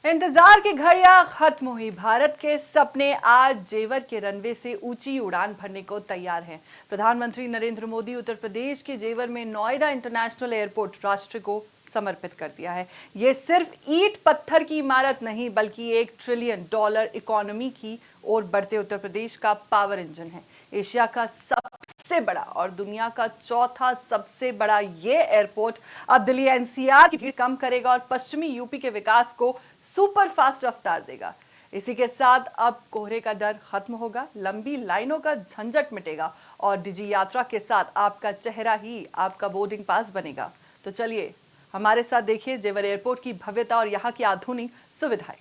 इंतजार की घड़ियां खत्म हुई। भारत के सपने आज जेवर के रनवे से ऊंची उड़ान भरने को तैयार हैं। प्रधानमंत्री नरेंद्र मोदी उत्तर प्रदेश के जेवर में नोएडा इंटरनेशनल एयरपोर्ट राष्ट्र को समर्पित कर दिया है। ये सिर्फ ईंट पत्थर की इमारत नहीं बल्कि $1 ट्रिलियन इकोनॉमी की ओर बढ़ते उत्तर प्रदेश का पावर इंजन है। एशिया का सबसे बड़ा और दुनिया का चौथा सबसे बड़ा ये एयरपोर्ट अब दिल्ली एनसीआर की भीड़ कम करेगा और पश्चिमी यूपी के विकास को सुपर फास्ट रफ्तार देगा। इसी के साथ अब कोहरे का डर खत्म होगा, लंबी लाइनों का झंझट मिटेगा और डिजी यात्रा के साथ आपका चेहरा ही आपका बोर्डिंग पास बनेगा। तो चलिए हमारे साथ देखिए जेवर एयरपोर्ट की भव्यता और यहाँ की आधुनिक सुविधाएं।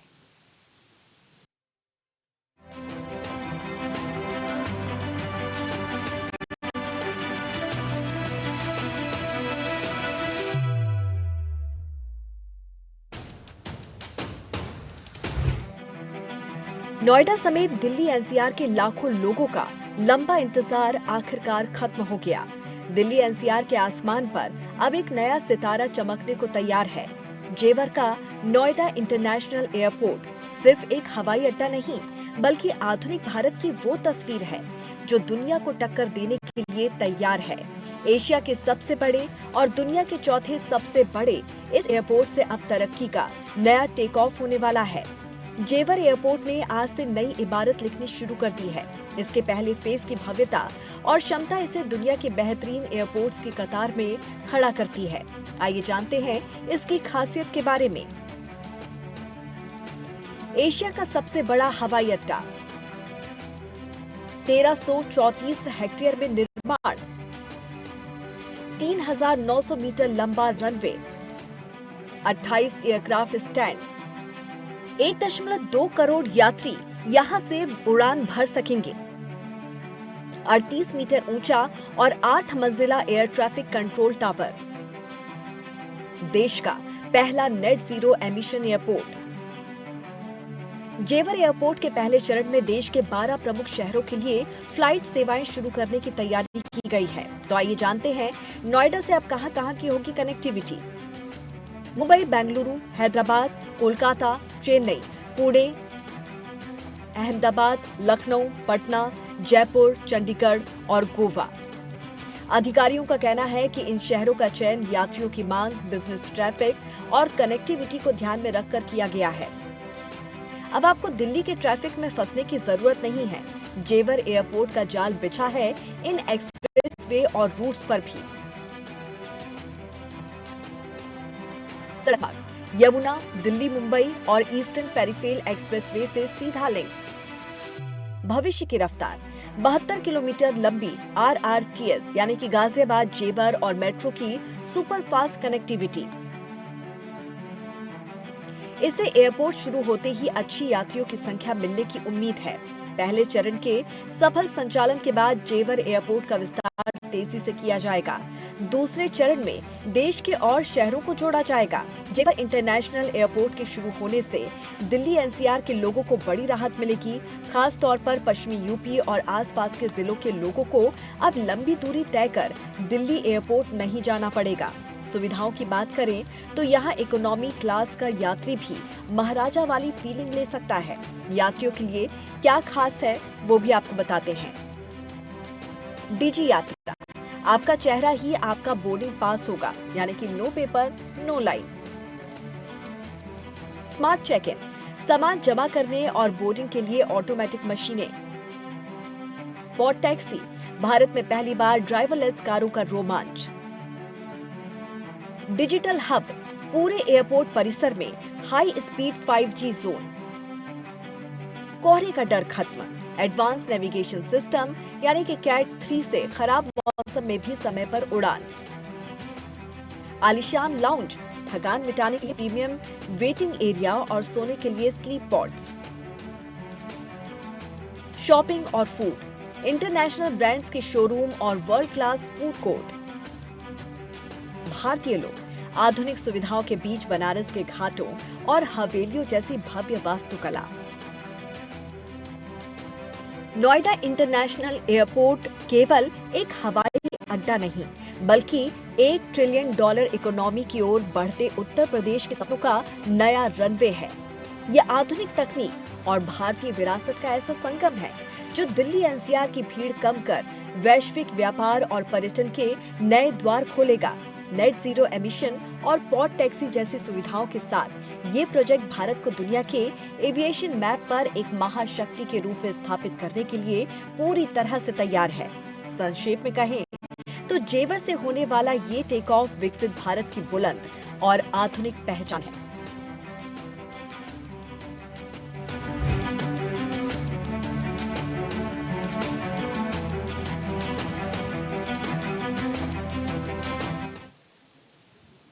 नोएडा समेत दिल्ली एनसीआर के लाखों लोगों का लंबा इंतजार आखिरकार खत्म हो गया। दिल्ली एनसीआर के आसमान पर अब एक नया सितारा चमकने को तैयार है। जेवर का नोएडा इंटरनेशनल एयरपोर्ट सिर्फ एक हवाई अड्डा नहीं बल्कि आधुनिक भारत की वो तस्वीर है जो दुनिया को टक्कर देने के लिए तैयार है। एशिया के सबसे बड़े और दुनिया के चौथे सबसे बड़े इस एयरपोर्ट से अब तरक्की का नया टेक ऑफ होने वाला है। जेवर एयरपोर्ट ने आज से नई इबारत लिखनी शुरू कर दी है। इसके पहले फेज की भव्यता और क्षमता इसे दुनिया के बेहतरीन एयरपोर्ट्स की कतार में खड़ा करती है। आइए जानते हैं इसकी खासियत के बारे में। एशिया का सबसे बड़ा हवाई अड्डा, 1334 हेक्टेयर में निर्माण, 3900 मीटर लंबा रनवे, 28 एयरक्राफ्ट स्टैंड, 1.2 करोड़ यात्री यहां से उड़ान भर सकेंगे। 38 मीटर ऊंचा और 8 मंजिला एयर ट्रैफिक कंट्रोल टावर, देश का पहला नेट जीरो एमिशन एयरपोर्ट। जेवर एयरपोर्ट के पहले चरण में देश के 12 प्रमुख शहरों के लिए फ्लाइट सेवाएं शुरू करने की तैयारी की गई है। तो आइए जानते हैं नोएडा से अब कहां-कहां की होगी कनेक्टिविटी। मुंबई, बेंगलुरु, हैदराबाद, कोलकाता, चेन्नई, पुणे, अहमदाबाद, लखनऊ, पटना, जयपुर, चंडीगढ़ और गोवा। अधिकारियों का कहना है कि इन शहरों का चयन यात्रियों की मांग, बिजनेस ट्रैफिक और कनेक्टिविटी को ध्यान में रखकर किया गया है। अब आपको दिल्ली के ट्रैफिक में फंसने की जरूरत नहीं है। जेवर एयरपोर्ट का जाल बिछा है इन एक्सप्रेसवे और रूट्स पर भी। सड़क यमुना, दिल्ली, मुंबई और ईस्टर्न पेरिफेरल एक्सप्रेसवे से सीधा लिंक। भविष्य की रफ्तार 72 किलोमीटर लंबी RRTS यानी कि गाजियाबाद, जेवर और मेट्रो की सुपर फास्ट कनेक्टिविटी। इससे एयरपोर्ट शुरू होते ही अच्छी यात्रियों की संख्या मिलने की उम्मीद है। पहले चरण के सफल संचालन के बाद जेवर एयरपोर्ट का विस्तार तेजी से किया जाएगा। दूसरे चरण में देश के और शहरों को जोड़ा जाएगा। जेवर इंटरनेशनल एयरपोर्ट के शुरू होने से दिल्ली एनसीआर के लोगों को बड़ी राहत मिलेगी। खास तौर पर पश्चिमी यूपी और आसपास के जिलों के लोगों को अब लंबी दूरी तय कर दिल्ली एयरपोर्ट नहीं जाना पड़ेगा। सुविधाओं की बात करें तो यहाँ इकोनॉमी क्लास का यात्री भी महाराजा वाली फीलिंग ले सकता है। यात्रियों के लिए क्या खास है वो भी आपको बताते हैं। डिजी यात्रा, आपका चेहरा ही आपका बोर्डिंग पास होगा, यानी कि no paper no line. Smart check in, सामान जमा करने और बोर्डिंग के लिए ऑटोमेटिक मशीनें। पॉड टैक्सी, भारत में पहली बार ड्राइवरलेस कारों का रोमांच। डिजिटल हब, पूरे एयरपोर्ट परिसर में हाई स्पीड 5G जोन। कोहरे का डर खत्म, एडवांस नेविगेशन सिस्टम यानी कि कैट 3 से खराब मौसम में भी समय पर उड़ान। आलीशान लाउंज, थकान मिटाने के लिए प्रीमियम वेटिंग एरिया और सोने के लिए स्लीप पॉड्स। शॉपिंग और फूड, इंटरनेशनल ब्रांड्स के शोरूम और वर्ल्ड क्लास फूड कोर्ट। भारतीय लोग आधुनिक सुविधाओं के बीच बनारस के घाटों और हवेलियों जैसी भव्य वास्तुकला। नोएडा इंटरनेशनल एयरपोर्ट केवल एक हवाई अड्डा नहीं बल्कि $1 ट्रिलियन इकोनॉमी की ओर बढ़ते उत्तर प्रदेश के सपनों का नया रनवे है। ये आधुनिक तकनीक और भारतीय विरासत का ऐसा संगम है जो दिल्ली एनसीआर की भीड़ कम कर वैश्विक व्यापार और पर्यटन के नए द्वार खोलेगा। नेट जीरो एमिशन और पॉड टैक्सी जैसी सुविधाओं के साथ ये प्रोजेक्ट भारत को दुनिया के एविएशन मैप पर एक महाशक्ति के रूप में स्थापित करने के लिए पूरी तरह से तैयार है। संक्षेप में कहें तो जेवर से होने वाला ये टेक ऑफ विकसित भारत की बुलंद और आधुनिक पहचान है।